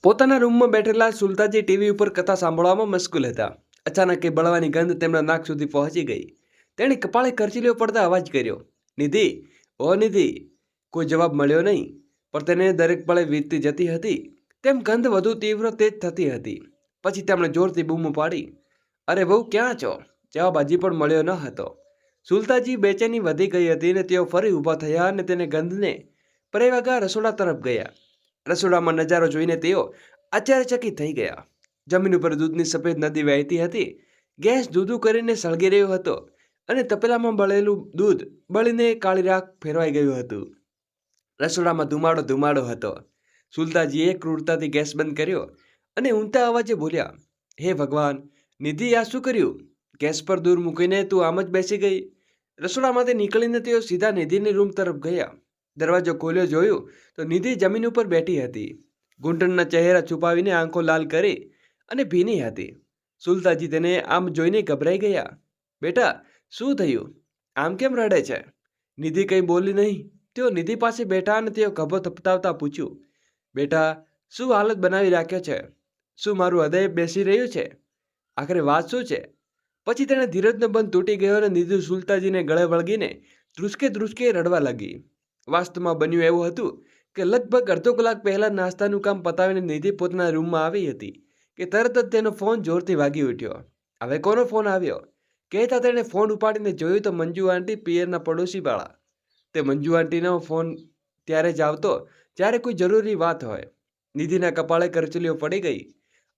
પોતાના રૂમમાં બેઠેલા સુલતાજી ટીવી ઉપર કથા સાંભળવામાં મશગુલ હતા. અચાનક એ બળવાની ગંધ તેમના નાક સુધી પહોંચી ગઈ. તેણે કપાળે કરચલીઓ પડતા અવાજ કર્યો, નિધિ, ઓ નિધિ. કોઈ જવાબ મળ્યો નહીં, પણ તેને દરેક પળે વીતતી જતી હતી તેમ ગંધ વધુ તીવ્ર તેજ થતી હતી. પછી તેમણે જોરથી બૂમો પાડી, અરે વહુ, ક્યાં છો? જવાબ હજી પણ મળ્યો ન હતો. સુલતાજી બેચેની વધી ગઈ હતી ને તેઓ ફરી ઊભા થયા અને તેને ગંધને પરેવાગા રસોડા તરફ ગયા. રસોડામાં નજારો જોઈને તેઓ આશ્ચર્યચકિત થઈ ગયા. જમીન ઉપર દૂધની સફેદ નદી વહેતી હતી. ગેસ ધૂધું કરીને સળગી રહ્યો હતો અને તપેલામાં બળેલું દૂધ બળીને કાળી રાખ ફેરવાઈ ગયું હતું. રસોડામાં ધુમાડો ધુમાડો હતો. સુલતાજીએ ક્રૂરતાથી ગેસ બંધ કર્યો અને ઊંચા અવાજે બોલ્યા, હે ભગવાન, નિધિ, આ શું કર્યું? ગેસ પર દૂર મૂકીને તું આમ જ બેસી ગઈ? રસોડામાંથી નીકળીને તેઓ સીધા નિધિની રૂમ તરફ ગયા. દરવાજો ખોલ્યો જોયું તો નિધિ જમીન ઉપર બેઠી હતી. ઘૂંટણના ચહેરા છુપાવીને આંખો લાલ કરી અને ભીની હતી. સુલતાજી તેને આમ જોઈને ગભરાઈ ગયા. બેટા, શું થયું? આમ કેમ રડે છે? નિધિ કંઈ બોલી નહીં. તેઓ નિધિ પાસે બેઠા અને તેઓ ખભો થપથાવતા પૂછ્યું, બેટા, શું હાલત બનાવી રાખ્યો છે? શું મારું હૃદય બેસી રહ્યું છે? આખરે વાત શું છે? પછી તેણે ધીરજનો બંધ તૂટી ગયો અને નિધિ સુલતાજીને ગળે વળગીને ધ્રુસકે ધ્રુસકે રડવા લાગી. વાસ્તવમાં બન્યું એવું હતું કે લગભગ અડધો કલાક પહેલા નાસ્તાનું કામ પતાવીને નિધિ પોતાના રૂમમાં આવી હતી કે તરત જ તેનો ફોન જોરથી વાગી ઉઠ્યો. હવે કોનો ફોન આવ્યો? કહેતા તેણે ફોન ઉપાડીને જોયું તો મંજુ આંટી, પિયરના પડોશીવાળા. તે મંજુ આંટીનો ફોન ત્યારે જ આવતો જ્યારે કોઈ જરૂરી વાત હોય. નિધિના કપાળે કરચલીઓ પડી ગઈ.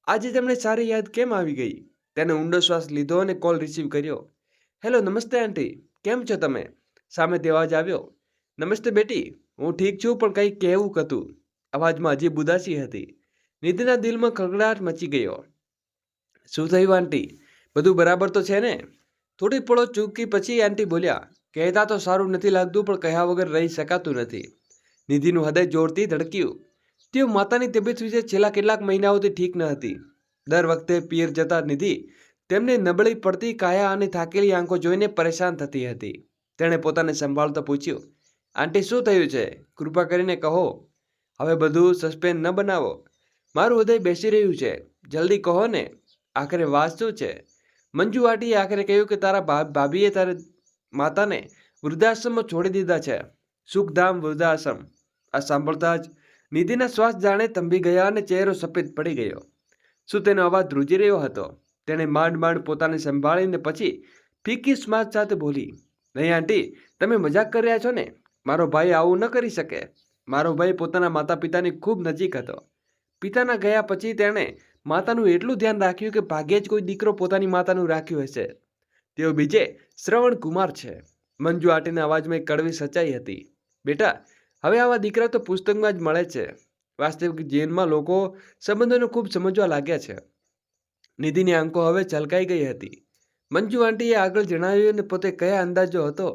આજે તેમણે સારી યાદ કેમ આવી ગઈ? તેને ઊંડો શ્વાસ લીધો અને કોલ રિસીવ કર્યો. હેલો, નમસ્તે આંટી, કેમ છો તમે? સામેથી અવાજ આવ્યો, નમસ્તે બેટી, હું ઠીક છું, પણ કંઈક કહેવું હતું. અવાજમાં હજી ઉદાસી હતી. નિધિના દિલમાં ખળભળાટ મચી ગયો. શું થયું આંટી? બધું બરાબર તો છે ને? થોડી પળો ચૂકી પછી આંટી બોલ્યા, કહેતા તો સારું નથી લાગતું, પણ કહ્યા વગર રહી શકાતું નથી. નિધિનું હૃદય જોરથી ધડક્યું. તેઓ માતાની તબિયત વિશે છેલ્લા કેટલાક મહિનાઓથી ઠીક ન હતી. દર વખતે પિયર જતા નિધિ તેમને નબળી પડતી કાયા અને થાકેલી આંખો જોઈને પરેશાન થતી હતી. તેણે પોતાને સંભાળતા પૂછ્યું, આંટી, શું થયું છે? કૃપા કરીને કહો. હવે બધું સસ્પેન્સ ન બનાવો. મારું હૃદય બેસી રહ્યું છે. જલ્દી કહો ને. આખરે વાત શું છે? મંજુ આંટીએ આખરે કહ્યું કે તારા ભાભીએ તારી માતાને વૃદ્ધાશ્રમમાં છોડી દીધા છે. સુખધામ વૃદ્ધાશ્રમ. આ સાંભળતા જ નિધિના શ્વાસ જાણે થંભી ગયા અને ચહેરો સફેદ પડી ગયો. શું તેનો અવાજ ધ્રુજી રહ્યો હતો? તેણે માંડ માંડ પોતાને સંભાળીને પછી ફીકી સ્માત સાથે બોલી, નહીં આંટી, તમે મજાક કરી રહ્યા છો ને? મારો ભાઈ આવું ન કરી શકે. મારો ભાઈ પોતાના માતા પિતાની ખૂબ નજીક હતો. પિતાના ગયા પછી તેણે માતાનું એટલું ધ્યાન રાખ્યું કે ભાગ્યે જ કોઈ દીકરો પોતાની માતાનું રાખ્યું હશે. તેઓ બીજે શ્રવણ કુમાર છે. મંજુ આંટીના અવાજમાં એક કડવી સચ્ચાઈ હતી. બેટા, હવે આવા દીકરા તો પુસ્તકમાં જ મળે છે. વાસ્તવિક જીવનમાં લોકો સંબંધોને ખૂબ સમજવા લાગ્યા છે. નિધિની આંખો હવે છલકાઈ ગઈ હતી. મંજુ આંટીએ આગળ જણાવ્યું અને પોતે કયા અંદાજો હતો.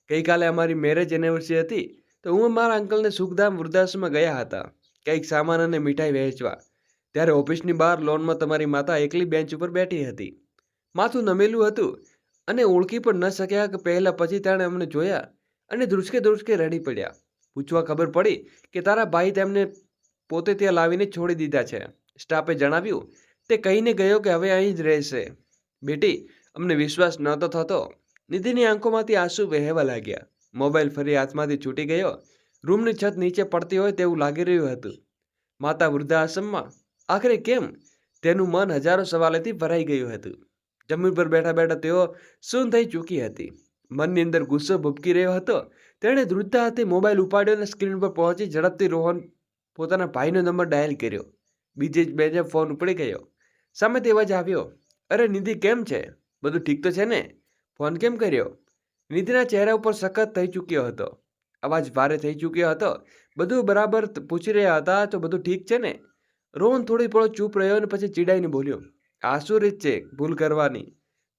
ગઈકાલે અમારી મેરેજ એનિવર્સરી હતી તો હું મારા અંકલને સુખધામ વૃદ્ધાશ્રમમાં ગયા હતા કંઈક સામાન અને મીઠાઈ વહેંચવા. ત્યારે ઓફિસની બહાર લોનમાં તમારી માતા એકલી બેન્ચ ઉપર બેઠી હતી. માથું નમેલું હતું અને ઓળખી પણ ન શક્યા કે પહેલાં પછી તેણે અમને જોયા અને ધ્રુસકે ધ્રુસકે રડી પડ્યા. પૂછવા ખબર પડી કે તારા ભાઈ તેમને પોતે ત્યાં લાવીને છોડી દીધા છે. સ્ટાફે જણાવ્યું. તે કહીને ગયો કે હવે અહીં જ રહેશે. બેટી, અમને વિશ્વાસ નહોતો થતો. નિધિની આંખોમાંથી આંસુ વહેવા લાગ્યા. મોબાઈલ ફરી હાથમાંથી છૂટી ગયો. રૂમની છત નીચે પડતી હોય તેવું લાગી રહ્યું હતું. માતા વૃદ્ધાશ્રમમાં? આખરે કેમ? તેનું મન હજારો સવાલોથી ભરાઈ ગયું હતું. જમીન પર બેઠા બેઠા તેઓ સૂન થઈ ચૂકી હતી. મનની અંદર ગુસ્સો ભૂબકી રહ્યો હતો. તેણે ધ્રુજતા હાથે મોબાઈલ ઉપાડ્યો અને સ્ક્રીન પર પહોંચી ઝડપથી રોહન પોતાના ભાઈનો નંબર ડાયલ કર્યો. બીજે જ બેજે ફોન ઉપડી ગયો. સામેથી અવાજ આવ્યો, અરે નિધિ, કેમ છે? બધું ઠીક તો છે ને? ફોન કેમ કર્યો? નિધિના ચહેરા ઉપર સખત થઈ ચૂક્યો હતો. અવાજ ભારે થઈ ચૂક્યો હતો. બધું બરાબર પૂછી રહ્યા હતા તો બધું ઠીક છે ને? રોહન થોડી પળો ચૂપ રહ્યો અને પછી ચીડાઈને બોલ્યો, આ શું રીત છે ભૂલ કરવાની?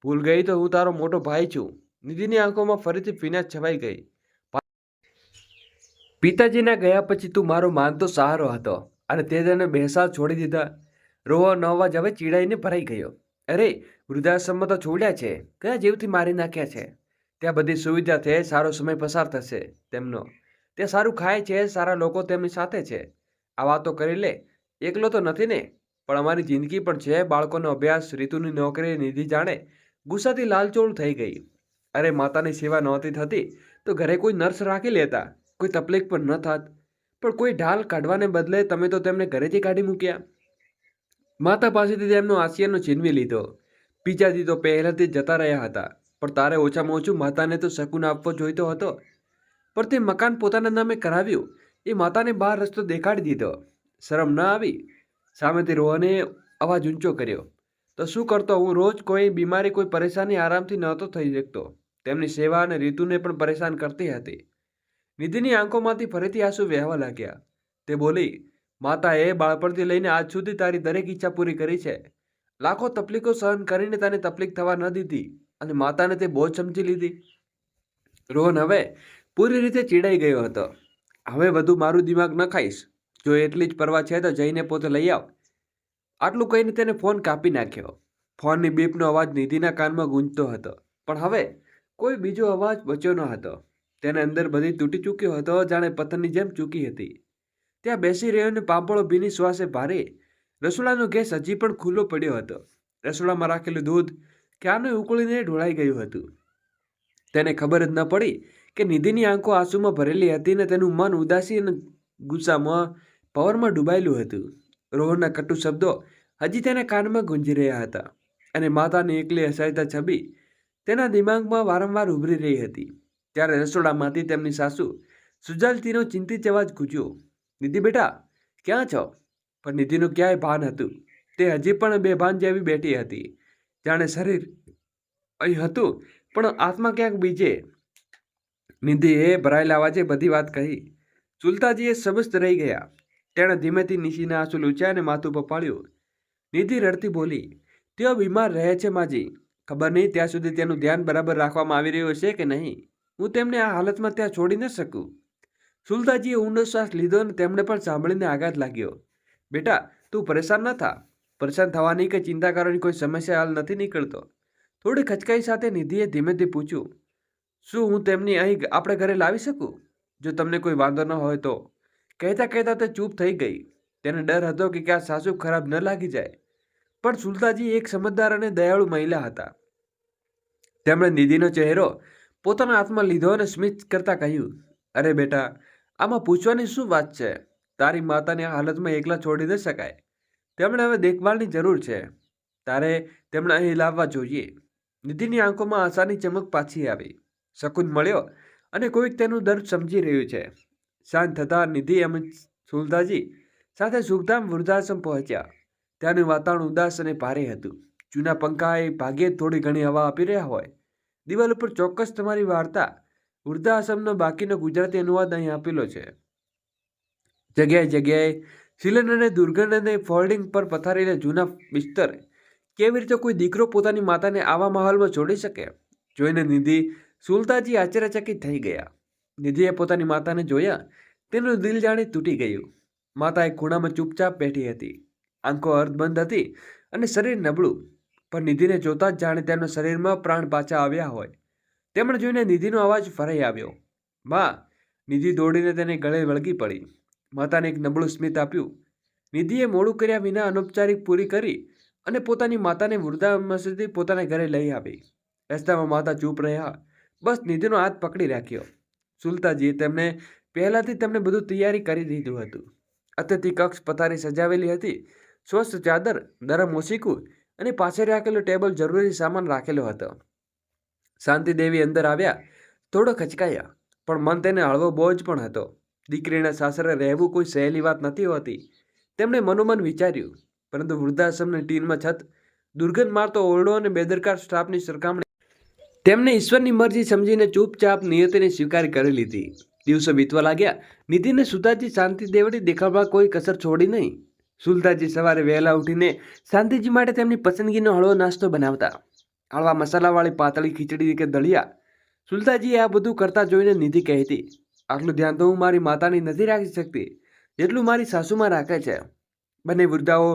ભૂલ ગઈ તો હું તારો મોટો ભાઈ છું. નિધિની આંખોમાં ફરીથી ફિનાશ છવાઈ ગઈ. પિતાજીના ગયા પછી તું મારો માનતો સહારો હતો અને તે તેને બેસાડ છોડી દીધા. રોહનનો અવાજ હવે ચીડાઈને ભરાઈ ગયો. અરે, વૃદ્ધાશ્રમમાં તો છોડ્યા છે, કયા જીવથી મારી નાખ્યા છે? ત્યાં બધી સુવિધા છે, સારો સમય પસાર થશે તેમનો. ત્યાં સારું ખાય છે, સારા લોકો તેમની સાથે છે. આ વાતો કરી લે. એકલો તો નથી ને, પણ અમારી જિંદગી પણ છે, બાળકોનો અભ્યાસ, રીતુની નોકરી. નિધિ જાણે ગુસ્સાથી લાલચોળ થઈ ગઈ. અરે માતાની સેવા નહોતી થતી તો ઘરે કોઈ નર્સ રાખી લેતા, કોઈ તકલીફ પણ ન થાત. પણ કોઈ ઢાલ કાઢવાને બદલે તમે તો તેમને ઘરેથી કાઢી મૂક્યા. માતા પાસેથી તેમનો આસિયાનો છીનવી લીધો. પિતાજી તો પહેલાથી જ જતા રહ્યા હતા, પણ તારે ઓછામાં ઓછું માતાને તો શકૂન આપવો જોઈતો હતો. પણ તે મકાન પોતાના નામે કરાવ્યું, એ માતાને બહાર રસ્તો દેખાડી દીધો. શરમ ન આવી? સામેથી રોહને અવાજ ઊંચો કર્યો. તો શું કરતો હું? રોજ કોઈ બીમારી, કોઈ પરેશાની આરામથી નહોતો થઈ શકતો. તેમની સેવા અને રીતુને પણ પરેશાન કરતી હતી. નિધિની આંખોમાંથી ફરીથી આંસુ વહેવા લાગ્યા. તે બોલી, માતાએ બાળપણથી લઈને આજ સુધી તારી દરેક ઈચ્છા પૂરી કરી છે. લાખો તકલીફો સહન કરીને તને તકલીફ થવા ન દીધી, અને માતાને તે બોજ સમજી લીધી. રોહન હવે પૂરી રીતે ચીડાઈ ગયો હતો. હવે વધુ મારું દિમાગ ન ખાઈશ. જો એટલી જ પરવા છે તો જઈને પોતે લઈ આવ. આટલું કહીને તેને ફોન કાપી નાખ્યો. ફોનની બીપનો અવાજ નિધિના કાનમાં ગૂંજતો હતો, પણ હવે કોઈ બીજો અવાજ બચ્યો ન હતો. તેને અંદર બધી તૂટી ચૂક્યો હતો, જાણે પથ્થરની જેમ ચૂકી હતી. ત્યાં બેસી રહ્યો ને પાંપળો ભીની શ્વાસે ભારે. રસોડાનો ગેસ હજી પણ ખુલ્લો પડ્યો હતો. રસોડામાં રાખેલું દૂધ ક્યારનું ઉકળીને ઢોળાઈ ગયું હતું. તેને ખબર જ ન પડી કે નિધિની આંખો આંસુમાં ભરેલી હતી ને તેનું મન ઉદાસી અને ગુસ્સામાં, પવનમાં ડૂબાયેલું હતું. રોહનના કટુ શબ્દો હજી તેના કાનમાં ગુંજી રહ્યા હતા, અને માતાની એકલી અસહાયતા છબી તેના દિમાગમાં વારંવાર ઉભરી રહી હતી. ત્યારે રસોડામાંથી તેમની સાસુ સુજાલતીનો ચિંતિત અવાજ ગુંજ્યો. નિધિ બેટા, ક્યાં છો? પણ નિધિનું ક્યાંય ભાન હતું. તે હજી પણ બેભાન જેવી બેઠી હતી, જાણે શરીર અહીં હતું પણ આત્મા ક્યાંક બીજે. નિધિએ ભરાયેલા અવાજે બધી વાત કહી. સુલતાજીએ સબસ્ત રહી ગયા. તેણે ધીમેથી નિશીના આંસુ લૂછ્યા અને માથું પપાડ્યું. નિધિ રડતી બોલી, તેઓ બીમાર રહે છે માજી. ખબર નહીં ત્યાં સુધી તેનું ધ્યાન બરાબર રાખવામાં આવી રહ્યું છે કે નહીં. હું તેમને આ હાલતમાં ત્યાં છોડી ન શકું. સુલતાજીએ ઊંડો શ્વાસ લીધો અને તેમણે પણ સાંભળીને આઘાત લાગ્યો. બેટા, તું પરેશાન ન થા. પરેશાન થવાની કે ચિંતા કરવાની કોઈ સમસ્યા હાલ નથી નીકળતો. થોડી ખચકાઈ સાથે નિધિએ ધીમેથી પૂછ્યું, શું હું તેમની અહીં આપણે ઘરે લાવી શકું? જો તમને કોઈ વાંધો ન હોય તો. કહેતા કહેતા તે ચૂપ થઈ ગઈ. તેને ડર હતો કે ક્યાં સાસુ ખરાબ ન લાગી જાય. પણ સુલતાજી એક સમજદાર અને દયાળુ મહિલા હતા. તેમણે નિધિનો ચહેરો પોતાના હાથમાં લીધો અને સ્મિત કરતા કહ્યું, અરે બેટા, આમાં પૂછવાની શું વાત છે? તારી માતાને આ હાલતમાં એકલા છોડી ન શકાય. તેમણે હવે દેખભાળની જરૂર છે. તારે તેમણે અહીં લાવવા જોઈએ. નિધિની આંખોમાં આશાની ચમક પાછી આવી. શકૂન મળ્યો અને કોઈક તેનું દર્દ સમજી રહ્યું છે. શાંત થતાં નિધિ એમ સુલતાજી સાથે સુખધામ વૃદ્ધાશ્રમ પહોંચ્યા. ત્યાંનું વાતાવરણ ઉદાસ અને ભારે હતું. જૂના પંખાએ ભાગ્યે થોડી ઘણી હવા આપી રહ્યા હોય. દિવાલ ઉપર ચોક્કસ તમારી વાર્તા વૃદ્ધાશ્રમનો બાકીનો ગુજરાતી અનુવાદ અહીં આપેલો છે. જગ્યાએ જગ્યાએ સિલન અને દુર્ગંધ અને ફોલ્ડિંગ પર પથારેલા જૂના બિસ્તર. કેવી રીતે કોઈ દીકરો પોતાની માતાને આવા માહોલમાં છોડી શકે? જોઈને નિધિ સુલતાજી આશ્ચર્યચકિત થઈ ગયા. નિધિએ પોતાની માતાને જોયા. તેનું દિલ જાણે તૂટી ગયું. માતા એક ખૂણામાં ચૂપચાપ બેઠી હતી. આંખો અર્ધબંધ હતી અને શરીર નબળું. પણ નિધિને જોતા જ જાણે તેમના શરીરમાં પ્રાણ પાછા આવ્યા હોય. તેમણે જોઈને નિધિનો અવાજ ફરાઈ આવ્યો. માં! નિધિ દોડીને તેને ગળે વળગી પડી. માતાને એક નબળું સ્મિત આપ્યું. નિધિએ મોડું કર્યા વિના અનૌપચારિક પૂરી કરી અને પોતાની માતાને વૃદ્ધાશ્રમથી પોતાના ઘરે લઈ આવી. રસ્તામાં માતા ચૂપ રહ્યા. બસ નિધિનો હાથ પકડી રાખ્યો. સુલતાજીએ તેમને પહેલાથી તેમને બધું તૈયારી કરી દીધું હતું. અતિથિ કક્ષ પથારી સજાવેલી હતી. સ્વચ્છ ચાદર, નરમ ઓશીકું અને પાછળ રાખેલો ટેબલ જરૂરી સામાન રાખેલો હતો. શાંતિદેવી અંદર આવ્યા. થોડો ખચકાયા, પણ મન તેને હળવો બોજ પણ હતો. દીકરીના સાસરે રહેવું કોઈ સહેલી વાત નથી હોતી. તેમણે મનોમન વિચાર્યું. પરંતુ વૃદ્ધાશ્રમની ટીનમાં છત, દુર્ગંધ મારતો ઓરડો અને બેદરકાર સ્ટાફની સરખામણી તેમને ઈશ્વરની મરજી સમજીને ચૂપચાપ નિયતિને સ્વીકાર કરી લીધી. દિવસો વીતવા લાગ્યા. નિધિને સુલતાજી શાંતિ દેવડી દેખાડવા કોઈ કસર છોડી નહીં. સુલતાજી સવારે વહેલા ઉઠીને શાંતિજી માટે તેમની પસંદગીનો હળવો નાસ્તો બનાવતા. હળવા મસાલાવાળી પાતળી ખીચડી કે દળિયા. સુલતાજીએ આ બધું કરતા જોઈને નિધિ કહેતી, આટલું ધ્યાન તો હું મારી માતાની નથી રાખી શકતી જેટલું મારી સાસુમાં રાખે છે. બંને વૃદ્ધાઓ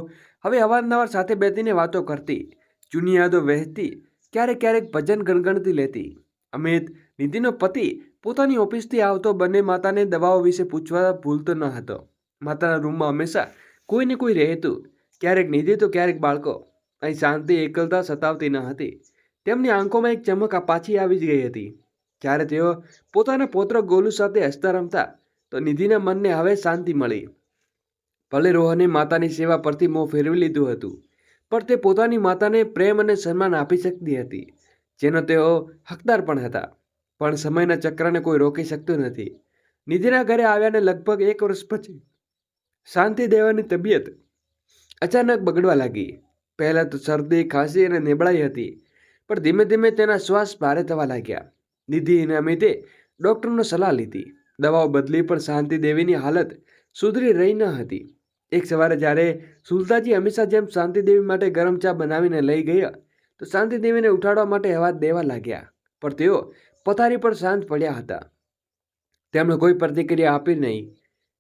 હવે અવારનવાર સાથે બેસીને વાતો કરતી, જૂની યાદો વહેતી, ક્યારેક ક્યારેક ભજન ગણગણતી લેતી. અમિત, નિધિનો પતિ, પોતાની ઓફિસથી આવતો બંને માતાને દવાઓ વિશે પૂછવા ભૂલતો ન હતો. માતાના રૂમમાં હંમેશા કોઈને કોઈ રહેતું, ક્યારેક નિધિ તો ક્યારેક બાળકો. અહીં શાંતિ એકલતા સતાવતી ન હતી. તેમની આંખોમાં એક ચમક પાછી આવી જ ગઈ હતી. જ્યારે તેઓ પોતાના પૌત્ર ગોલુ સાથે હસતા રમતા તો નિધિના મનને હવે શાંતિ મળી. ભલે રોહને માતાની સેવા પરથી મોં ફેરવી લીધું હતું, પણ તે પોતાની માતાને પ્રેમ અને સન્માન આપી શકતી હતી, જેનો તેઓ હકદાર પણ હતા. પણ સમયના ચક્રને કોઈ રોકી શકતું નથી. નિધિના ઘરે આવ્યાને લગભગ 1 વર્ષ પછી શાંતિ દેવાની તબિયત અચાનક બગડવા લાગી. પહેલાં તો શરદી, ખાંસી અને નબળાઈ હતી, પણ ધીમે ધીમે તેના શ્વાસ ભારે થવા લાગ્યા. નિધિ અને અમિતે ડૉક્ટરનો સલાહ લીધી, દવાઓ બદલી, પણ શાંતિ દેવીની હાલત સુધરી રહી ન હતી. એક સવારે જ્યારે સુલતાજી હંમેશા જેમ શાંતિ દેવી માટે ગરમ ચા બનાવીને લઈ ગયા તો શાંતિ દેવીને ઉઠાડવા માટે અવાજ દેવા લાગ્યા, પણ તેઓ પથારી પર શાંત પડ્યા હતા. તેમણે કોઈ પ્રતિક્રિયા આપી નહીં.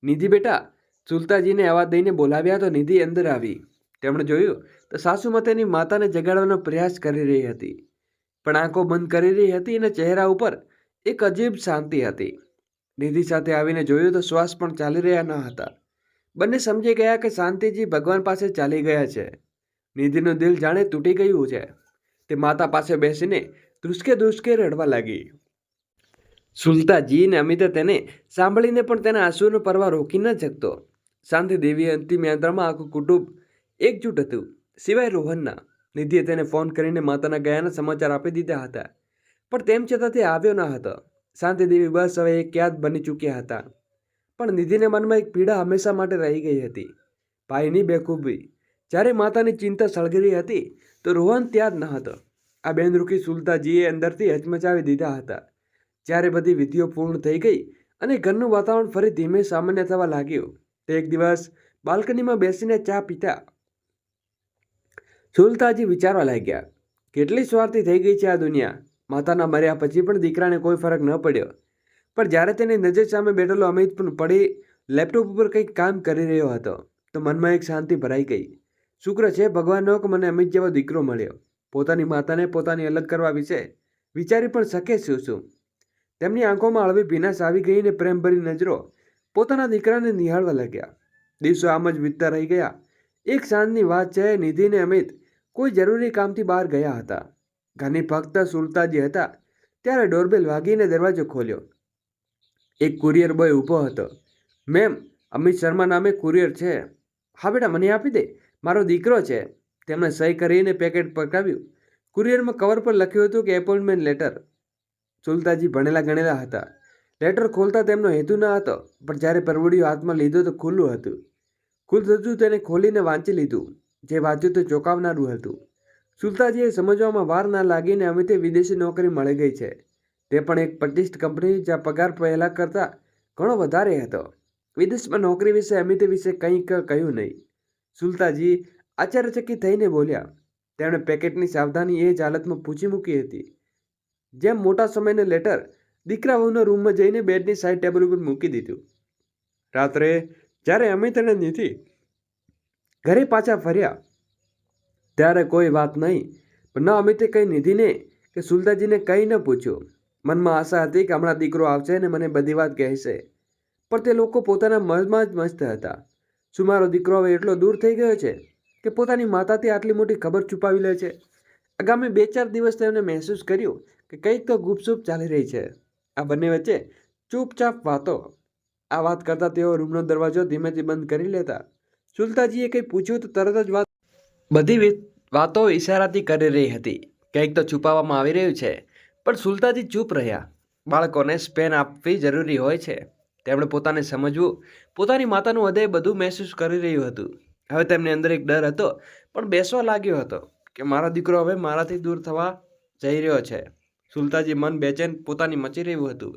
નિધિ બેટા, સુલતાજીને અવાજ દઈને બોલાવ્યા તો નિધિ અંદર આવી. તેમણે જોયું તો સાસુમાં તેની માતાને જગાડવાનો પ્રયાસ કરી રહી હતી, પણ આંખો બંધ કરી રહી હતી અને ચહેરા ઉપર એક અજીબ શાંતિ હતી. નિધિ સાથે આવીને જોયું તો શ્વાસ પણ ચાલી રહ્યા ન હતા. બંને સમજી ગયા કે શાંતિજી ભગવાન પાસે ચાલી ગયા છે. નિધિનું દિલ જાણે તૂટી ગયું છે. તે માતા પાસે બેસીને ધ્રુસકે ધ્રુસકે રડવા લાગી. સુલતાજી અને અમિતે તેને સાંભળીને પણ તેના આંસુનો પ્રવાહ રોકી ન શકતો. શાંતિ દેવી અંતિમ યાત્રામાં આખું કુટુંબ એકજૂટ હતું, સિવાય રોહનના. નિધિએ તેને ફોન કરીને માતાના ગયાના સમાચાર આપી દીધા હતા, પણ તેમ છતાં તે આવ્યો ન હતો. શાંતિ દેવી બસ હવે એક યાદ બની ચૂક્યા હતા, પણ નિધિને મનમાં એક પીડા હંમેશા માટે રહી ગઈ હતી, ભાઈની બેખૂબી. જ્યારે માતાની ચિંતા સળગી હતી તો રોહન ત્યાં જ ન હતો. આ બેનરૂખી સુલતાજીએ અંદરથી હચમચાવી દીધા હતા. જ્યારે બધી વિધિઓ પૂર્ણ થઈ ગઈ અને ઘરનું વાતાવરણ ફરી ધીમે સામાન્ય થવા લાગ્યું, તે એક દિવસ બાલ્કનીમાં બેસીને ચા પીતા સુલતાજી વિચારવા લાગ્યા, કેટલી સ્વાર્થી થઈ ગઈ છે આ દુનિયા. માતાના મર્યા પછી પણ દીકરાને કોઈ ફરક ન પડ્યો, પણ જ્યારે તેની નજર સામે બેઠેલો અમિત પણ પડી લેપટોપ ઉપર કંઈક કામ કરી રહ્યો હતો તો મનમાં એક શાંતિ ભરાઈ ગઈ. શુક્ર છે ભગવાનનો કે મને અમિત જેવો દીકરો મળ્યો. પોતાની માતાને પોતાની અલગ કરવા વિશે વિચારી પણ શકે શું? તેમની આંખોમાં હળવી ભીનાશ આવી ગઈ અને પ્રેમભરી નજરો પોતાના દીકરાને નિહાળવા લાગ્યા. દિવસો આમ જ વીતતા રહી ગયા. એક સાંજની વાત છે, નિધિ અને અમિત કોઈ જરૂરી કામથી બહાર ગયા હતા. ઘરની ફક્ત સુલતાજી હતા ત્યારે ડોરબેલ વાગીને દરવાજો ખોલ્યો. એક કુરિયર બોય ઊભો હતો. મેમ, અમિત શર્મા નામે કુરિયર છે. હા બેટા, મને આપી દે, મારો દીકરો છે. તેમણે સહી કરીને પેકેટ પકડાવ્યું. કુરિયરમાં કવર પર લખ્યું હતું કે એપોઇન્ટમેન્ટ લેટર. સુલતાજી ભણેલા ગણેલા હતા. લેટર ખોલતા તેમનો હેતુ ન હતો, પણ જ્યારે પરવડિયું હાથમાં લીધું તો ખુલ્લું હતું. તેને ખોલીને વાંચી લીધું. જે વાંચ્યું તે ચોંકાવનારું હતું. સુલતાજીએ સમજવામાં વાર ના લાગીને અમિતે વિદેશી નોકરી મળી ગઈ છે, તે પણ એક પ્રતિષ્ઠિત કંપની, જ્યાં પગાર પહેલાં કરતાં ઘણો વધારે હતો. વિદેશમાં નોકરી વિશે અમિતે વિશે કંઈક કહ્યું નહીં. સુલતાજી આશ્ચર્યચકિત થઈને બોલ્યા. તેમણે પેકેટની સાવધાની એ જ હાલતમાં પૂછી મૂકી હતી જેમ મોટા સમયનું લેટર. દીકરા વહુના રૂમમાં જઈને બેડની સાઈડ ટેબલ ઉપર મૂકી દીધું. રાત્રે જ્યારે અમિત અને નિધિ ઘરે પાછા ફર્યા ત્યારે કોઈ વાત નહીં, પણ ન અમિતે કંઈ નિધિને કે સુલતાજીને કંઈ ન પૂછ્યું. મનમાં આશા હતી કે હમણાં દીકરો આવશે અને મને બધી વાત કહેશે, પણ તે લોકો પોતાના મનમાં જ મસ્ત હતા. શું મારો દીકરો હવે એટલો દૂર થઈ ગયો છે કે પોતાની માતાથી આટલી મોટી ખબર છુપાવી લે છે? આગામી 2-4 દિવસ તેમણે મહેસૂસ કર્યું કે કંઈક તો ગુપસુપ ચાલી રહી છે. આ બંને વચ્ચે ચૂપચાપ વાતો. આ વાત કરતા તેઓ રૂમનો દરવાજો ધીમેથી બંધ કરી લેતા. સુલતાજીએ કંઈ પૂછ્યું તો તરત જ બધી વાતો ઈશારાથી કરી રહી હતી. કંઈક તો છુપાવવામાં આવી રહ્યું છે, પણ સુલતાજી ચૂપ રહ્યા. બાળકોને સ્પેન આપવી જરૂરી હોય છે. તેમણે પોતાને સમજવું. પોતાની માતાનું હૃદય બધું મહેસૂસ કરી રહ્યું હતું. હવે તેમની અંદર એક ડર હતો, પણ બેસવા લાગ્યો હતો કે મારો દીકરો હવે મારાથી દૂર થવા જઈ રહ્યો છે. સુલતાજી મન બેચેન પોતાની મચી રહ્યું હતું.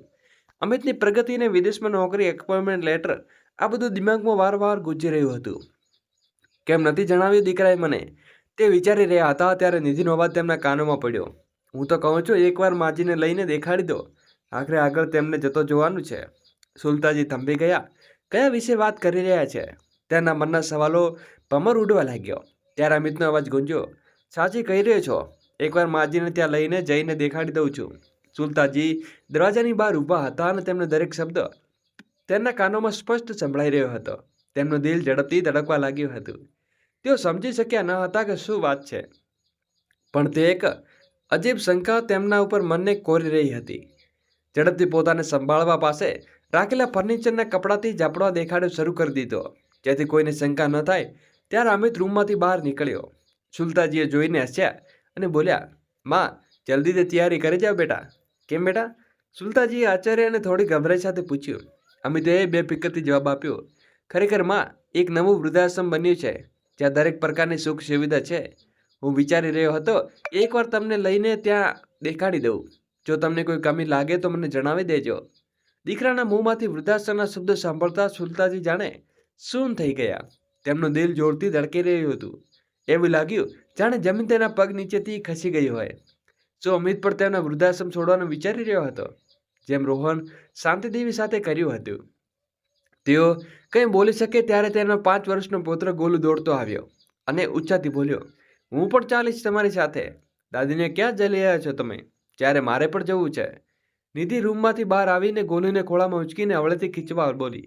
અમિતની પ્રગતિ અને વિદેશમાં નોકરી, એપોઇન્ટમેન્ટ લેટર, આ બધું દિમાગમાં વારંવાર ગુંજી રહ્યું હતું. કેમ નથી જણાવ્યું દીકરાએ મને? તે વિચારી રહ્યા હતા ત્યારે નિધિનો અવાજ તેમના કાનોમાં પડ્યો. હું તો કહું છું, એકવાર માજીને લઈને દેખાડી દો. આખરે આગળ તેમને જતો જોવાનું છે. સુલતાજી થંભી ગયા. કયા વિશે વાત કરી રહ્યા છે? તેમના મનના સવાલો ભમર ઉડવા લાગ્યો. ત્યારે અમિતનો અવાજ ગુંજ્યો. સાચી કહી રહ્યો છો. એકવાર માજીને ત્યાં જઈને દેખાડી દઉં છું. સુલતાજી દરવાજાની બહાર ઊભા હતા અને તેમનો દરેક શબ્દ તેમના કાનોમાં સ્પષ્ટ સંભળાઈ રહ્યો હતો. તેમનું દિલ ઝડપથી ધડકવા લાગ્યું હતું. તેઓ સમજી શક્યા ન હતા કે શું વાત છે, પણ તે એક અજીબ શંકા તેમના ઉપર મનને કોરી રહી હતી. ઝડપથી પોતાને સંભાળવા પાસે રાખેલા ફર્નિચરના કપડાથી ઝાપડવા દેખાડો શરૂ કરી દીધો, જેથી કોઈને શંકા ન થાય. ત્યારે અમિત રૂમમાંથી બહાર નીકળ્યો. સુલતાજીએ જોઈને હસ્યા અને બોલ્યા, માં, જલ્દીથી તૈયારી કરી જાઓ બેટા. કેમ બેટા? સુલતાજીએ આશ્ચર્ય અને થોડી ગભરાઈ સાથે પૂછ્યું. અમિતે બેફિકરથી જવાબ આપ્યો, ખરેખર માં, એક નવું વૃદ્ધાશ્રમ બન્યું છે, જ્યાં દરેક પ્રકારની સુખ સુવિધા છે. હું વિચારી રહ્યો હતો એકવાર તમને લઈને ત્યાં દેખાડી દઉં. જો તમને કોઈ કમી લાગે તો મને જણાવી દેજો. દીકરાના મોંમાંથી વૃદ્ધાશ્રમના શબ્દો સાંભળતા સુલતાજી જાણે સૂન થઈ ગયા. તેમનું દિલ જોરથી ધડકી રહ્યું હતું. એવું લાગ્યું જાણે જમીન તેના પગ નીચેથી ખસી ગઈ હોય. શું અમિત પણ તેમના વૃદ્ધાશ્રમ છોડવાનું વિચારી રહ્યો હતો, જેમ રોહન શાંતિદેવી સાથે કર્યું હતું? તેઓ કંઈ બોલી શકે ત્યારે તેનો 5 વર્ષનો પુત્ર ગોલુ દોડતો આવ્યો અને ઊંચાથી બોલ્યો, હું પણ ચાલીશ તમારી સાથે. દાદીને ક્યાં જઈ રહ્યા છો તમે? જ્યારે મારે પણ જવું છે. નિધિ રૂમમાંથી બહાર આવીને ગોલુને ખોળામાં ઉંચકીને હવળેથી ખીચવા બોલી,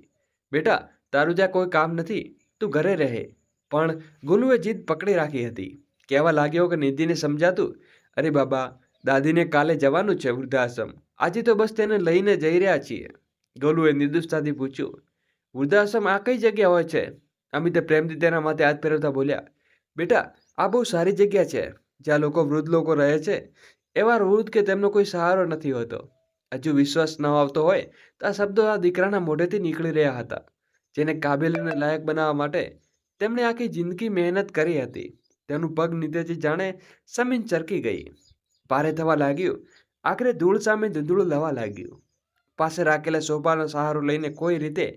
બેટા, તારું જ્યાં કોઈ કામ નથી, તું ઘરે રહે. પણ ગોલુએ જીદ પકડી રાખી હતી. કહેવા લાગ્યો કે નિધિને સમજાતું, અરે બાબા, દાદીને કાલે જવાનું છે વૃદ્ધાશ્રમ, આજે તો બસ તેને લઈને જઈ રહ્યા છીએ. ગોલુએ નિર્દોષતાથી પૂછ્યું, વૃદ્ધાશ્રમ આ કઈ જગ્યા હોય છે? અમિતે પ્રેમથી તેના માથે હાથ ફેરવતા બોલ્યા, બેટા, આ બહુ સારી જગ્યા છે, જ્યાં વૃદ્ધ લોકો રહે છે. એવા વૃદ્ધ કે તેમનો કોઈ સહારો નથી હોતો. હજુ વિશ્વાસ ન આવતો હોય તો આ શબ્દો આ દીકરાના મોઢેથી નીકળી રહ્યા હતા, જેને કાબિલ અને લાયક બનાવવા માટે તેમણે આખી જિંદગી મહેનત કરી હતી. તેનું પગ નીચેથી જાણે જમીન ચરકી ગઈ, ભારે થવા લાગ્યું. આખરે ધૂળ સામે ધૂંધળું લવા લાગ્યું. પાસે રાખેલા સોફાનો સહારો લઈને કોઈ રીતે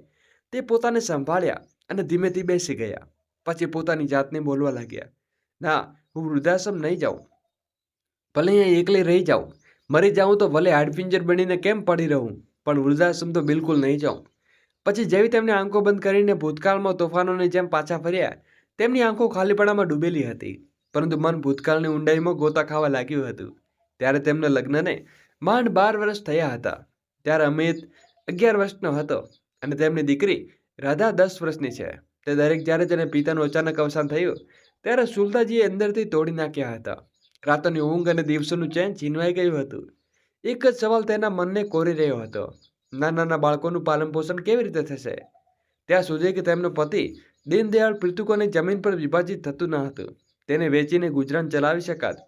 તે પોતાને સંભાળ્યા અને ધીમેથી બેસી ગયા. પછી પોતાની જાતને બોલવા લાગ્યા, ના, હું વૃદ્ધાશ્રમ નહીં જાઉં. ભલે અહીંયા એકલી રહી જાઉં, મરી જાઉં તો ભલે હાડપિંજર બનીને કેમ પડી રહું, પણ વૃદ્ધાશ્રમ તો બિલકુલ નહીં જાઉં. પછી જેવી તેમને આંખો બંધ કરીને ભૂતકાળમાં તોફાનોની જેમ પાછા ફર્યા, તેમની આંખો ખાલીપણામાં ડૂબેલી હતી, પરંતુ મન ભૂતકાળની ઊંડાઈમાં ગોતા ખાવા લાગ્યું હતું. ત્યારે તેમના લગ્નને માંડ 12 વર્ષ થયા હતા. ત્યારે અમિત 11 વર્ષનો હતો અને તેમની દીકરી રાધા 10 વર્ષની છે. તે દરેક જ્યારે તેના પિતાનું અચાનક અવસાન થયું ત્યારે સુલતાજીએ અંદરથી તોડી નાખ્યા હતા. રાતોની ઊંઘ અને દિવસોનું ચેન છીનવાઈ ગયું હતું. એક જ સવાલ તેના મનને કોરી રહ્યો હતો, નાના બાળકોનું પાલન પોષણ કેવી રીતે થશે? ત્યાં સુધી કે તેમનો પતિ દીનદયાળ પૃથુકોની જમીન પર વિભાજિત થતું ન હતું. તેને વેચીને ગુજરાન ચલાવી શકાત,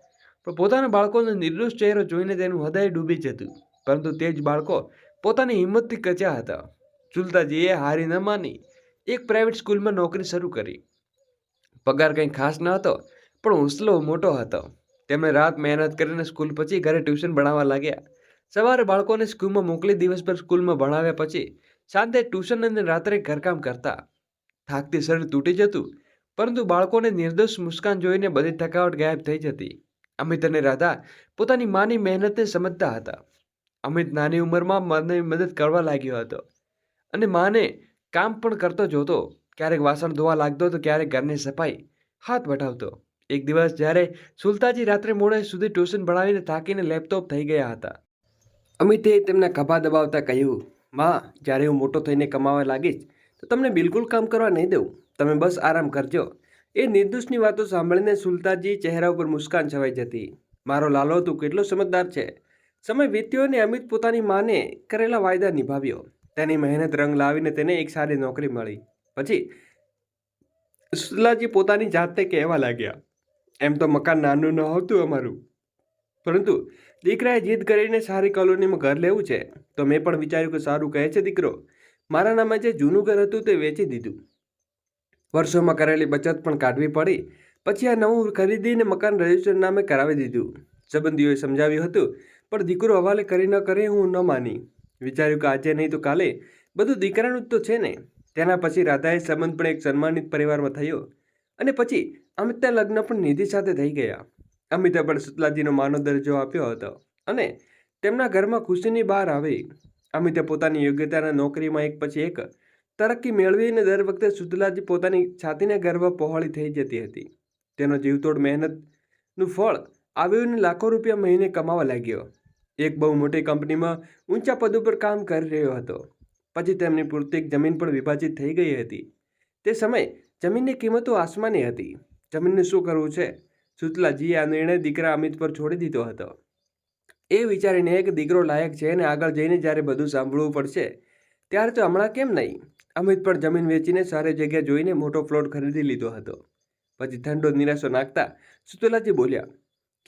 પણ પોતાના બાળકોનો નિર્દોષ ચહેરો જોઈને તેનું હૃદય ડૂબી જતું. પરંતુ તે જ બાળકો પોતાની હિંમતથી કચ્યા હતા. સુલતાજીએ હારી ન માની એક પ્રાઇવેટ સ્કૂલમાં નોકરી શરૂ કરી. પગાર કંઈ ખાસ ન હતો, પણ હોંસલો મોટો હતો. તેમણે રાત મહેનત કરીને સ્કૂલ પછી ઘરે ટ્યુશન ભણાવવા લાગ્યા. સવારે બાળકોને સ્કૂલમાં મોકલી દિવસભર સ્કૂલમાં ભણાવ્યા પછી સાંજે ટ્યુશન અને રાત્રે ઘરકામ કરતા. થાકથી શરીર તૂટી જતું, પરંતુ બાળકોને નિર્દોષ મુસ્કાન જોઈને બધી થકાવટ ગાયબ થઈ જતી. અમિત અને રાધા પોતાની માની મહેનતને સમજતા હતા. અમિત નાની ઉંમરમાં માને મદદ કરવા લાગ્યો હતો અને માને કામ પણ કરતો જોતો. ક્યારેક વાસણ ધોવા લાગતો તો ક્યારેક ઘરની સફાઈ હાથ વટાવતો. એક દિવસ જ્યારે સુલતાજી રાત્રે મોડે સુધી ટ્યુશન ભણાવીને થાકીને લેપટોપ થઈ ગયા હતા, અમિતે તેમના ખભા દબાવતા કહ્યું, માં, જ્યારે હું મોટો થઈને કમાવા લાગીશ તો તમને બિલકુલ કામ કરવા નહીં દઉં. તમે બસ આરામ કરજો. એ નિર્દોષની વાતો સાંભળીને સુલતાજી ચહેરા ઉપર મુસ્કાન છવાઈ જતી. મારો લાલો, તું કેટલો સમજદાર છે. સમય વીત્યો અને અમિત પોતાની માને કરેલા વાયદા નિભાવ્યો. તેની મહેનત રંગ લાવીને તેને એક સારી નોકરી મળી. પછી સુલતાજી પોતાની જાતને કહેવા લાગ્યા, એમ તો મકાન નાનું ન હતું અમારું, પરંતુ દીકરાએ જીદ કરીને સારી કોલોનીમાં ઘર લેવું છે, તો મેં પણ વિચાર્યું કે સારું કહે છે દીકરો. મારા નામે જે જૂનું ઘર હતું તે વેચી દીધું. વર્ષોમાં કરેલી બચત પણ કાઢવી પડી. પછી આ નવું ખરીદીને મકાન રજિસ્ટર નામે કરાવી દીધું. સંબંધીઓએ સમજાવ્યું હતું, પણ દીકરો હવાલે કરી ન કરે હું ન માની. વિચાર્યું કે આજે નહીં તો કાલે બધું દીકરાનું જ તો છે ને. તેના પછી રાધાએ સંબંધ પણ એક સન્માનિત પરિવારમાં થયો અને પછી અમિતના લગ્ન પણ નિધિ સાથે થઈ ગયા. અમિતે પણ સુતલાજીનો માનો દરજ્જો આપ્યો હતો અને તેમના ઘરમાં ખુશીની બહાર આવી. અમિતે પોતાની યોગ્યતાના નોકરીમાં એક પછી એક તરક્કી મેળવીને દર વખતે સુતલાજી પોતાની છાતીને ગર્વ પહોળી થઈ જતી હતી. તેનો જીવતોડ મહેનતનું ફળ આવ્યું અને લાખો રૂપિયા મહિને કમાવા લાગ્યો. એક બહુ મોટી કંપનીમાં ઊંચા પદ ઉપર કામ કરી રહ્યો હતો. પછી તેમની પૂરતી જમીન પણ વિભાજિત થઈ ગઈ હતી. તે સમયે જમીનની કિંમતો આસમાની હતી. જમીનનું શું કરવું છે? શુક્લાજીએ આ નિર્ણય દીકરા અમિત પર છોડી દીધો હતો. એ વિચારીને કે દીકરો લાયક છે અને આગળ જઈને જ્યારે બધું સાંભળવું પડશે ત્યારે તો હમણાં કેમ નહીં. અમિત પણ જમીન વેચીને સારી જગ્યા જોઈને મોટો પ્લોટ ખરીદી લીધો હતો. પછી ઠંડો નિરાશો નાખતા શુક્લાજી બોલ્યા,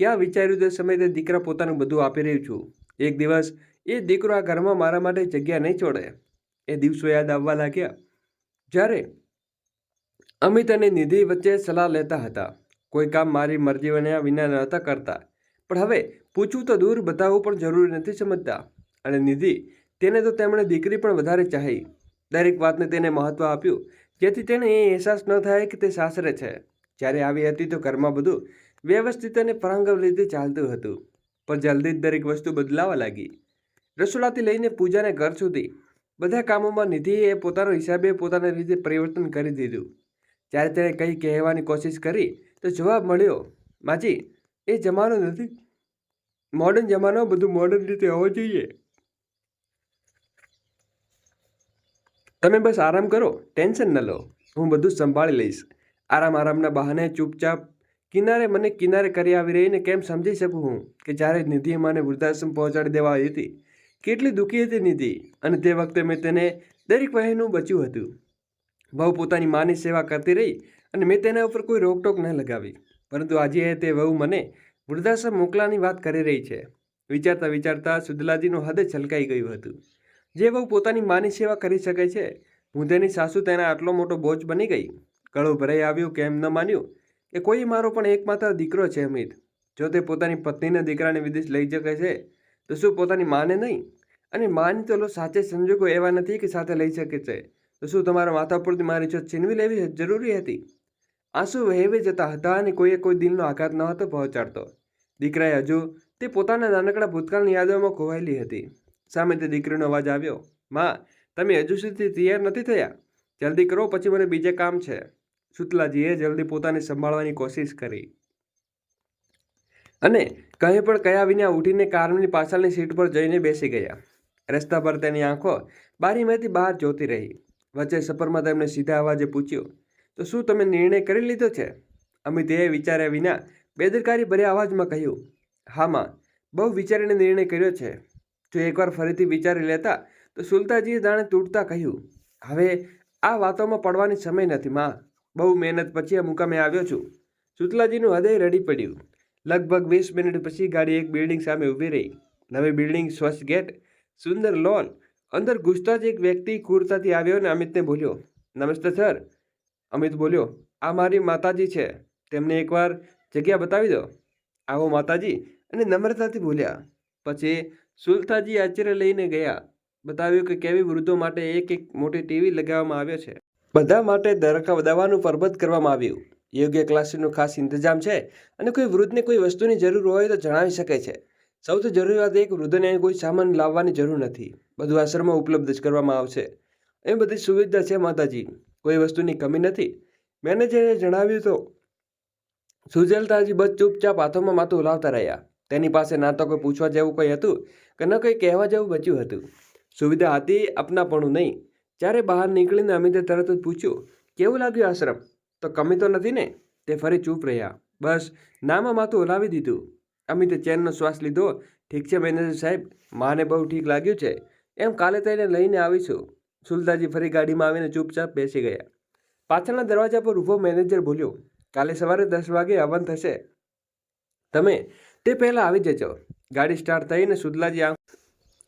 ક્યાં વિચાર્યું તે સમયે તે દીકરા પોતાનું બધું આપી રહ્યું છું. એક દિવસ એ દીકરો આ ઘરમાં મારા માટે જગ્યા નહીં છોડે. એ દિવસો યાદ આવવા લાગ્યા જ્યારે અમિત અને નિધિ વચ્ચે સલાહ લેતા હતા. કોઈ કામ મારી મરજી વિના નહોતા કરતા, પણ હવે પૂછવું તો દૂર, બતાવવું પણ જરૂરી નથી સમજતા. અને નિધિ, તેને તો તેમણે દીકરી પણ વધારે ચાહી. દરેક વાતને તેને મહત્વ આપ્યું, જેથી તેને એ અહેસાસ ન થાય કે તે સાસરે છે. જ્યારે આવી હતી તો ઘરમાં બધું વ્યવસ્થિત અને પરંગત રીતે ચાલતું હતું, પણ જલ્દી જ દરેક વસ્તુ બદલાવા લાગી. રસોડાથી લઈને પૂજાને ઘર સુધી બધા કામોમાં નિધિએ પોતાના હિસાબે પોતાની રીતે પરિવર્તન કરી દીધું. જ્યારે તેણે કંઈ કહેવાની કોશિશ કરી તો જવાબ મળ્યો, માજી, એ જમાનો નથી, મોડર્ન જમાનો, બધું મોડર્ન રીતે હોવું જોઈએ. તમે બસ આરામ કરો, ટેન્શન ન લો, હું બધું સંભાળી લઈશ. આરામના બહાને ચૂપચાપ મને કિનારે કરી આવી રહીને કેમ સમજી શકું હું કે જ્યારે નિધિએ મને વૃદ્ધાશ્રમ પહોંચાડી દેવા આવી હતી, કેટલી દુઃખી હતી નિધિ. અને તે વખતે મેં તેને દરેક વહેનું બચ્યું હતું. વહુ પોતાની માની સેવા કરતી રહી અને મેં તેના ઉપર કોઈ રોકટોક ન લગાવી. પરંતુ આજે તે વહુ મને વૃદ્ધાશ્રમ મોકલાની વાત કરી રહી છે. વિચારતા વિચારતા શુક્લાજીનું હૃદય છલકાઈ ગયું હતું. જે વહુ પોતાની માની સેવા કરી શકે છે, હું તેની સાસુ તેના આટલો મોટો બોજ બની ગઈ. ગળું ભરાઈ આવ્યું. કેમ ન માન્યું કે કોઈ મારો પણ એકમાત્ર દીકરો છે અમિત. જો તે પોતાની પત્નીના દીકરાને વિદેશ લઈ શકે છે તો શું પોતાની માને નહીં? અને માની તો સાચે સંજોગો એવા નથી કે સાથે લઈ શકે છે, તો શું તમારા માથા પરથી મારી ઇજ્જત છીનવી લેવી જરૂરી હતી? આંસુ વહેવી જતા હતા અને કોઈ દિલનો આઘાત ન હતો પહોંચાડતો. દીકરાએ હજુ તે પોતાના નાનકડા ભૂતકાળની યાદોમાં ખોવાયેલી હતી. સામે તે દીકરીનો અવાજ આવ્યો, માં, તમે હજુ સુધી તૈયાર નથી થયા? જલ્દી કરો, પછી મને બીજે કામ છે. શુક્લાજીએ જલ્દી પોતાને સંભાળવાની કોશિશ કરી અને કંઈ પણ કહ્યા વિના ઉઠીને કારની પાછળની સીટ પર જઈને બેસી ગયા. રસ્તા પર તેની આંખો બારીમાંથી બહાર જોતી રહી. વચ્ચે સફરમાં તેમણે સીધા અવાજે પૂછ્યું, તો શું તમે નિર્ણય કરી લીધો છે? અમિતે વિચાર્યા વિના બેદરકારી ભર્યા અવાજમાં કહ્યું, હા માં, બહુ વિચારીને નિર્ણય કર્યો છે. જો એકવાર ફરીથી વિચારી લેતા તો સુલતાજીએ જાણે તૂટતા કહ્યું, હવે આ વાતોમાં પડવાની સમય નથી માં. બહુ મહેનત પછી આ મુકામે આવ્યો છું. શુક્લાજીનું હૃદય રડી પડ્યું. લગભગ 20 મિનિટ પછી ગાડી એક બિલ્ડિંગ સામે ઊભી રહી. નવી બિલ્ડિંગ, સ્વચ્છ ગેટ, સુંદર લોન. અંદર ઘૂસતા જ એક વ્યક્તિ ક્રૂરતાથી આવ્યો અને અમિતને બોલ્યો, નમસ્તે સર. અમિત બોલ્યો, આ મારી માતાજી છે, તેમને એકવાર જગ્યા બતાવી દો. આવો માતાજી, અને નમ્રતાથી બોલ્યા. પછી સુલતાજી આશ્ચર્ય લઈને ગયા. બતાવ્યું કે કેવી વૃદ્ધો માટે એક મોટી ટીવી લગાવવામાં આવ્યો છે. બધા માટે દવાનું પરબત કરવામાં આવ્યું. યોગ્ય ક્લાસનો ખાસ ઇંતજામ છે અને કોઈ વૃદ્ધને કોઈ વસ્તુની જરૂર હોય તો જણાવી શકે છે. સૌથી જરૂરી વાત એ કે વૃદ્ધને કોઈ સામાન લાવવાની જરૂર નથી. બધું આશ્રમમાં ઉપલબ્ધ જ કરવામાં આવશે. એ બધી સુવિધા છે માતાજી, કોઈ વસ્તુની કમી નથી. મેનેજરે જણાવ્યું તો સુજલતાજી બસ ચૂપચાપ હાથોમાં માથું હલાવતા રહ્યા. તેની પાસે ના તો કોઈ પૂછવા જેવું કંઈ હતું કે ન કંઈ કહેવા જેવું બચ્યું હતું. સુવિધા હતી, અપનાપણું નહીં. જ્યારે બહાર નીકળીને અમિતે તરત જ પૂછ્યું, કેવું લાગ્યું આશ્રમ? તો કમી તો નથી ને? તે ફરી ચૂપ રહ્યા. બસ નામાં માથું હલાવી દીધું. અમિતે ચેનનો શ્વાસ લીધો. ઠીક છે મેનેજર સાહેબ, માને બહુ ઠીક લાગ્યું છે. એમ કાલે તેને લઈને આવીશું. સુલતાજી ફરી ગાડીમાં આવીને ચૂપચાપ બેસી ગયા. પાછળના દરવાજા પર ઊભો મેનેજર બોલ્યો, કાલે સવારે 10 વાગે હવન થશે, તમે તે પહેલાં આવી જજો. ગાડી સ્ટાર્ટ થઈને શુક્લાજી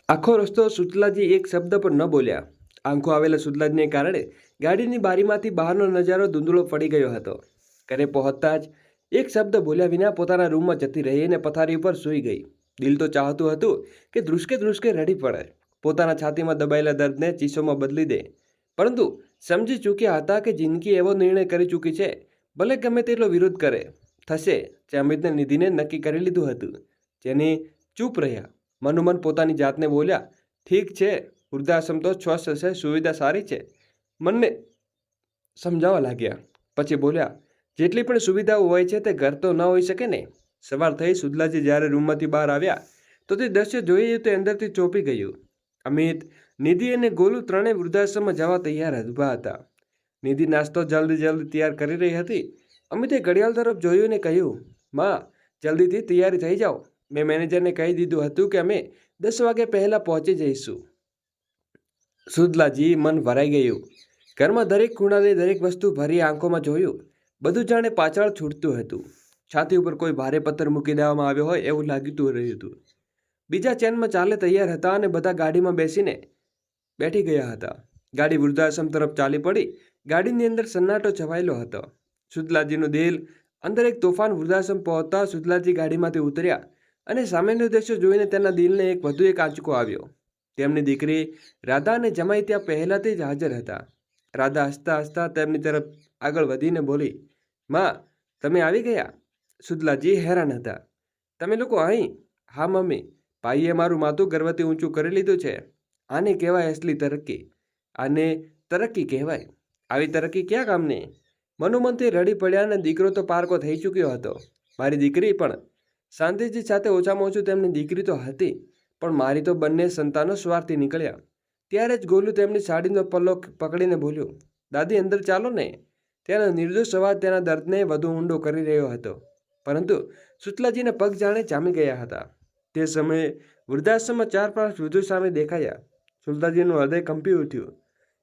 આખો રસ્તો શુક્લાજી એક શબ્દ પણ ન બોલ્યા. આંખો આવેલા શુક્લાજીને કારણે ગાડીની બારીમાંથી બહારનો નજારો ધૂંધળો પડી ગયો હતો. ઘરે પહોંચતા જ એક શબ્દ બોલ્યા વિના પોતાના રૂમમાં જતી રહી અને પથારી ઉપર સૂઈ ગઈ. દિલ તો ચાહતું હતું કે ધ્રુસકે રડી પડે, પોતાના છાતીમાં દબાયેલા દર્દને ચીસોમાં બદલી દે, પરંતુ સમજી ચૂક્યા હતા કે જિંદગી એવો નિર્ણય કરી ચૂકી છે, ભલે ગમે તેટલો વિરોધ કરે, થશે જે અમિતને નિધિને નક્કી કરી લીધું હતું. જેની ચૂપ રહ્યા. મનોમન પોતાની જાતને બોલ્યા, ઠીક છે, વૃદ્ધાશ્રમ તો સ્વસ્થ છે, સુવિધા સારી છે. મનને સમજાવવા લાગ્યા. પછી બોલ્યા, જેટલી પણ સુવિધાઓ હોય છે તે ઘર તો ન હોઈ શકે ને? સવાર થઈ. શુક્લાજી જ્યારે રૂમમાંથી બહાર આવ્યા તો તે દ્રશ્ય જોઈએ તો અંદરથી ચોંપી ગયું. અમિત, નિધિ અને ગોલુ ત્રણેય વૃદ્ધાશ્રમમાં જવા તૈયાર ઊભા હતા. નિધિ નાસ્તો જલ્દી તૈયાર કરી રહી હતી. અમિતે ઘડિયાળ તરફ જોયું ને કહ્યું, માં, જલ્દીથી તૈયારી થઈ જાઓ. મેં મેનેજરને કહી દીધું હતું કે અમે 10 વાગે પહેલાં પહોંચી જઈશું. સુદલાજી મન ભરાઈ ગયું. ઘરમાં દરેક ખૂણાને દરેક વસ્તુ ભરી આંખોમાં જોયું. બધું જાણે પાછળ છૂટતું હતું. છાતી ઉપર કોઈ ભારે પથ્થર મૂકી દેવામાં આવ્યો હોય એવું લાગતું રહ્યું હતું. બીજા ચેનમાં ચાલે તૈયાર હતા અને બધા ગાડીમાં બેસીને બેઠી ગયા હતા. ગાડી વૃદ્ધાશ્રમ તરફ ચાલી પડી. ગાડીની અંદર સન્નાટો છવાયેલો હતો. સુદલાજીનું દિલ અંદર એક તોફાન. વૃદ્ધાશ્રમ પહોંચતા સુદલાજી ગાડીમાંથી ઉતર્યા અને સામેનો દ્રશ્ય જોઈને તેના દિલને વધુ એક આંચકો આવ્યો. તેમની દીકરી રાધા અને જમાઈ ત્યાં પહેલાથી જ હાજર હતા. રાધા હસતા હસતા તેમની તરફ આગળ વધીને બોલી, માં, તમે આવી ગયા? સુદલાજી હેરાન હતા. તમે લોકો અહીં? હા મમ્મી, ભાઈએ મારું માથું ગર્વથી ઊંચું કરી લીધું છે. આને કહેવાય અસલી તરક્કી. આને તરક્કી કહેવાય. આવી તરક્કી ક્યાં કામની? મનોમનથી રડી પડ્યા અને દીકરો તો પારકો થઈ ચૂક્યો હતો. મારી દીકરી પણ. શાંતિજી સાથે ઓછામાં ઓછું તેમની દીકરી તો હતી, પણ મારી તો બંને સંતાનો સ્વાર્થી નીકળ્યા. ત્યારે જ ગોલુ તેમની સાડીનો પલ્લો પકડીને બોલ્યો, દાદી અંદર ચાલો ને. તેનો નિર્દોષ અવાજ તેના દર્દને વધુ ઊંડો કરી રહ્યો હતો. પરંતુ સુતલાજીના પગ જાણે જામી ગયા હતા. તે સમયે વૃદ્ધાશ્રમમાં 4-5 વૃદ્ધો સામે દેખાયા. સુતલાજીનું હૃદય કંપી ઉઠ્યું.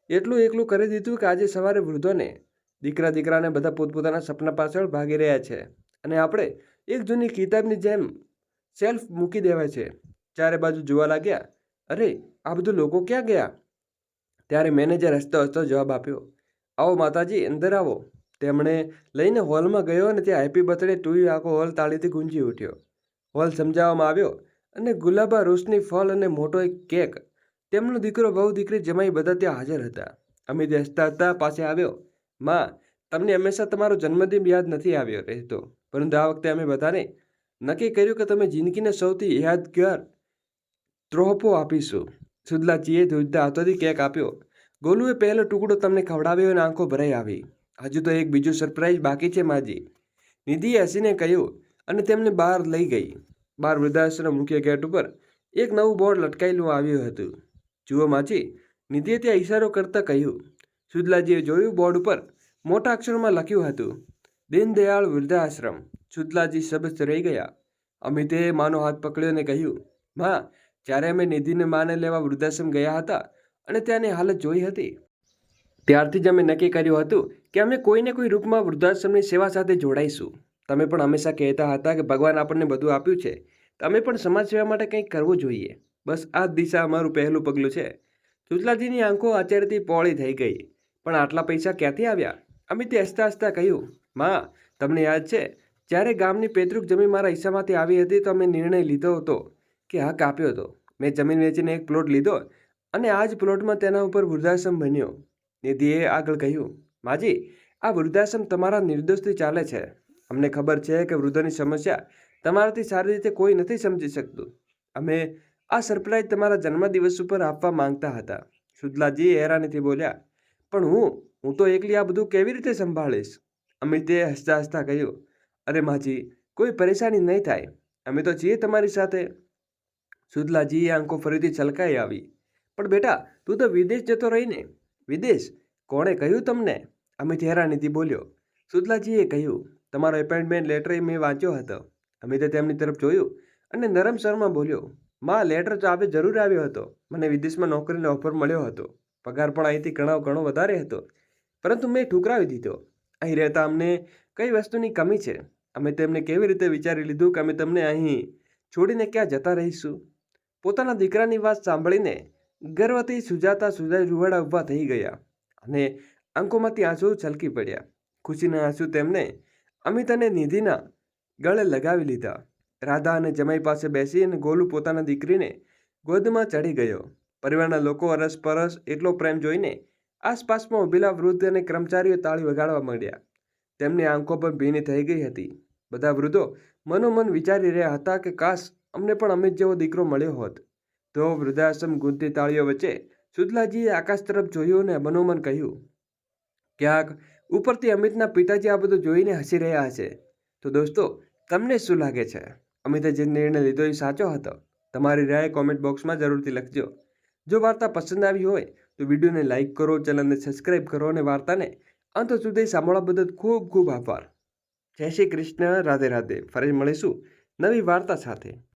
એટલું એકલું કરી દીધું કે આજે સવારે વૃદ્ધોને દીકરાને બધા પોતપોતાના સપના પાછળ ભાગી રહ્યા છે અને આપણે એક જૂની કિતાબની જેમ સેલ્ફ મૂકી દેવાય છે. ચારે બાજુ જોવા લાગ્યા. અરે, આ બધું લોકો ક્યાં ગયા? ત્યારે મેનેજર હસતો હસતો જવાબ આપ્યો, આવો માતાજી, અંદર આવો. તેમણે લઈને હોલમાં ગયો અને ત્યાં હેપી બર્થડે ટુ યુ આખો હોલ તાળીથી ગુંજી ઉઠ્યો. હોલ સમજાવવામાં આવ્યો અને ગુલાબા, રોશની, ફળ અને મોટો એક કેક. તેમનો દીકરો, બહુ દીકરી, જમાઈ બધા ત્યાં હાજર હતા. અમિત હસતા હસતા પાસે આવ્યો, માં, તમને હંમેશા તમારો જન્મદિન યાદ નથી આવ્યો રહેતો, પરંતુ આ વખતે અમે બધાને નક્કી કર્યું કે તમે જિંદગીને સૌથી યાદગાર તોહફો આપીશું. સુદલાજીએ ધ્રુજતા હાથોથી કેક આપ્યો. ગોલુએ પહેલો ટુકડો તમને ખવડાવ્યો અને આંખો ભરાઈ આવી. હજુ તો એક બીજું સરપ્રાઈઝ બાકી છે માજી, નિધિએ હસીને કહ્યું અને તેમને બહાર લઈ ગઈ. બહાર વૃદ્ધાશ્રમ મુખ્ય ગેટ ઉપર એક નવું બોર્ડ લટકાયેલું આવ્યું હતું. જુઓ માજી, નિધિએ ત્યાં ઈશારો કરતા કહ્યું. સુદલાજીએ જોયું. બોર્ડ ઉપર મોટા અક્ષરોમાં લખ્યું હતું, દીનદયાળ વૃદ્ધાશ્રમ. સુદલાજી શબ્દ રહી ગયા. અમિતે માનો હાથ પકડ્યો અને કહ્યું, માં, જ્યારે અમે નિધિને માને લેવા વૃદ્ધાશ્રમ ગયા હતા અને ત્યાંની હાલત જોઈ હતી, ત્યારથી જ અમે નક્કી કર્યું હતું કે અમે કોઈને કોઈ રૂપમાં વૃદ્ધાશ્રમની સેવા સાથે જોડાઈશું. તમે પણ હંમેશા કહેતા હતા કે ભગવાન આપણને બધું આપ્યું છે, તમે પણ સમાજ સેવા માટે કંઈક કરવું જોઈએ. બસ આ જ દિશા અમારું પહેલું પગલું છે. સુદલાજીની આંખો આશ્ચર્યથી પહોળી થઈ ગઈ. પણ આટલા પૈસા ક્યાંથી આવ્યા? અમિતે હસતા હસતા કહ્યું, માં, તમને યાદ છે જ્યારે ગામની પૈતૃક જમીન મારા હિસ્સામાંથી આવી હતી તો અમે નિર્ણય લીધો હતો કે હક આપ્યો હતો. મેં જમીન વેચીને એક પ્લોટ લીધો અને આ જ પ્લોટમાં તેના ઉપર વૃદ્ધાશ્રમ બન્યો. નિધિએ આગળ કહ્યું, માજી, આ વૃદ્ધાશ્રમ તમારા નિર્દોષથી ચાલે છે. અમને ખબર છે કે વૃદ્ધોની સમસ્યા તમારાથી સારી રીતે કોઈ નથી સમજી શકતું. અમે આ સરપ્રાઈઝ તમારા જન્મદિવસ ઉપર આપવા માંગતા હતા. સુદલાજી હેરાનીથી બોલ્યા, પણ હું તો એકલી આ બધું કેવી રીતે સંભાળીશ? અમિતે હસતા હસતા કહ્યું, અરે માજી, કોઈ પરેશાની નહીં થાય, અમે તો છીએ તમારી સાથે. સુદલાજીએ આંખો ફરીથી છલકાઈ આવી. પણ બેટા, તું તો વિદેશ જતો રહીને. વિદેશ? કોણે કહ્યું તમને? અમિત હેરાનીથી બોલ્યો. સુદલાજીએ કહ્યું, તમારો એપોઇન્ટમેન્ટ લેટર મેં વાંચ્યો હતો. અમિતે તેમની તરફ જોયું અને નરમ સ્વરમાં બોલ્યો, માં, લેટર તો આવે જરૂર આવ્યો હતો. મને વિદેશમાં નોકરીનો ઓફર મળ્યો હતો. પગાર પણ અહીંથી ઘણો વધારે હતો, પરંતુ મેં ઠુકરાવી દીધો. અહીં રહેતા અમને કઈ વસ્તુની કમી છે. અમે તેમને કેવી રીતે વિચારી લીધું કે અમે તમને અહીં છોડીને ક્યાં જતા રહીશું? પોતાના દીકરાની વાત સાંભળીને ગર્વથી સુજાતા રૂવાડા ઊભા થઈ ગયા અને આંખોમાંથી આંસુ છલકી પડ્યા. ખુશીના આંસુ તેમને અમિત અને નિધિના ગળે લગાવી લીધા. રાધા અને જમાઈ પાસે બેસી અને ગોલુ પોતાના દીકરીને ગોદમાં ચડી ગયો. પરિવારના લોકો અરસપરસ એટલો પ્રેમ જોઈને આસપાસમાં ઊભેલા વૃદ્ધ અને કર્મચારીઓ તાળી વગાડવા માંડ્યા. તેમની આંખો પણ ભીની થઈ ગઈ હતી. બધા વૃદ્ધો મનોમન વિચારી રહ્યા હતા કે કાશ અમને પણ અમિત જેવો દીકરો મળ્યો હોત. તો વૃદ્ધાશ્રમ ગૂંજતી તાળીઓ વચ્ચે સુદલાજીએ આકાશ તરફ જોયું અને મનોમન કહ્યું, ક્યાંક ઉપરથી અમિતના પિતાજી આ બધું જોઈને હસી રહ્યા હશે. તો દોસ્તો, તમને શું લાગે છે? અમિતે જે નિર્ણય લીધો એ સાચો હતો? તમારી રાય કોમેન્ટ બોક્સમાં જરૂરથી લખજો. જો વાર્તા પસંદ આવી હોય તો વિડીયોને લાઇક કરો, ચેનલને સબસ્ક્રાઈબ કરો અને વાર્તાને અંત સુધી સાંભળવા બદલ ખૂબ ખૂબ આભાર. જય શ્રી કૃષ્ણ. રાધે રાધે. ફરી મળીશું નવી વાર્તા સાથે.